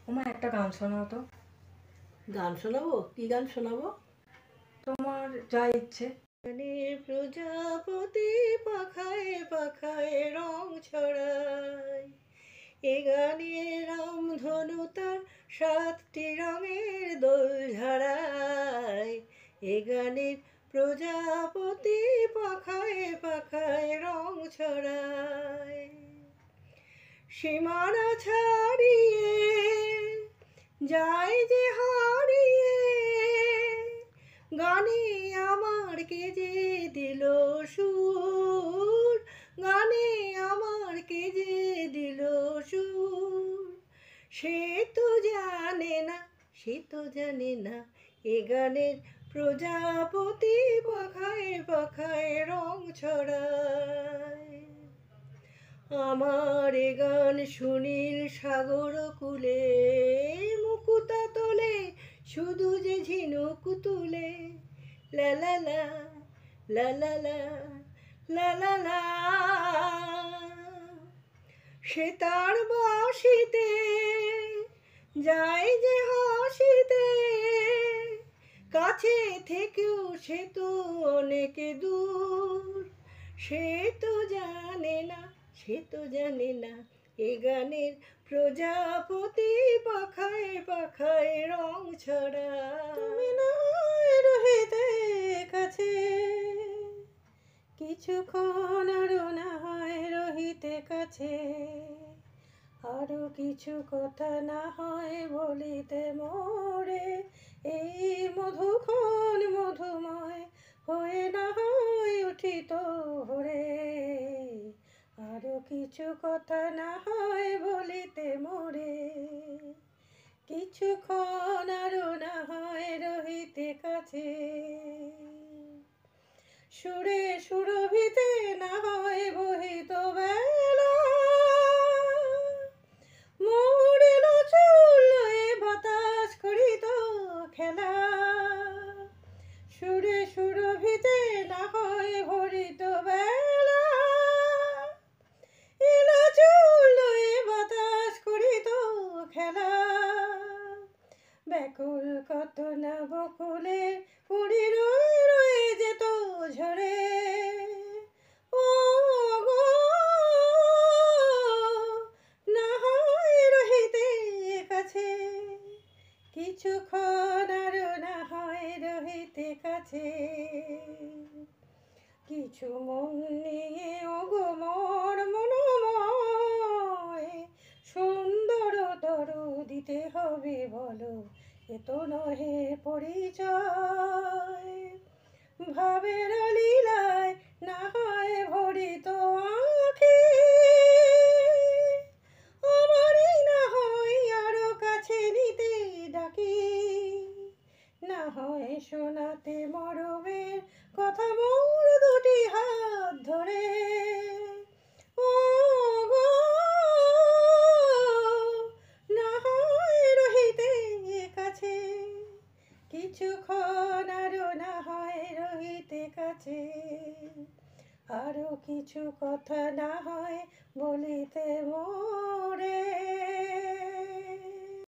ওমা একটা গান শোনাও তো। গান শোনাবো? কি গান শোনাবো? তোমার যা ইচ্ছে। প্রজাপতি পাখায় পাখায় রং ছড়ায়, এ গানে রামধনু তার 7টি রঙের দোল ঝাড়ায়। এ গানের প্রজাপতি পাখায় পাখায় রং ছড়ায়, সীমানা ছাড়িয়ে যায় যে হারিয়ে, গানে আমার কে যে দিল সুর, গানে আমার কে যে দিল সুর। সে তো জানে না, সে তো জানে না, এ গানের প্রজাপতি পাখায় পাখায় রং ছড়ায়। আমার এ গান সুনীল সাগর কূলে, মুকুতা তোলে শুধু যে ঝিনুক তুলে। লা লা লা লা লা লা লা লা লা, সে তার বাঁশিতে যায় যে হাসিতে, কাছে থেকেও সে তো অনেক দূর। সে তো জানে না, সে তো জানে না, এ গানের প্রজাপতি পাখায় পাখায় রং ছড়ায়। তুমি না হয় রহিতে কাছে, কিছুক্ষণ আরো না হয় রহিতে কাছে, আরো কিছু কথা না হয় বলিতে মোরে, এই মধুক্ষণ মধুময় হয়ে না হয় উঠিত ভোরে। আরো কিছু কথা না হয় বলিতে মোরে, কিছুক্ষণ আরো না হয় রহিতে কাছে, সুরে সুরভিতে না হয় বহিত বেলা, মোড়েল চুল এ বাতাস করিত খেলা, সুরে সুরভিতে না হয় ভরিত বেলা, এলো চুল এ বাতাস করিত খেলা। ব্যাকুল কত না বকুলে পুরি রয়ে রয়ে যেত ঝরে, ও গো না হয় রহিতে কাছে, কিছুক্ষণ আরো না হয় রহিতে কাছে। কিছু মন নিয়ে ওগো মোর মনোময়, সুন্দর তরু দিতে হবে বলো, এ তো নহে পরিচয়। ভাবের লীলায় না হয় ভরিত আঁখি, আমারই না হয় আরো কাছে নিতে ডাকি, না হয় শোনাতে মরমের কথা মোর দুটি হাত ধরে। ও গো না হয় রহিতে কাছে, কিছুক্ষণ আরো না হয় রহিতে কাছে, আরো কিছু কথা না হয় বলিতে মোরে।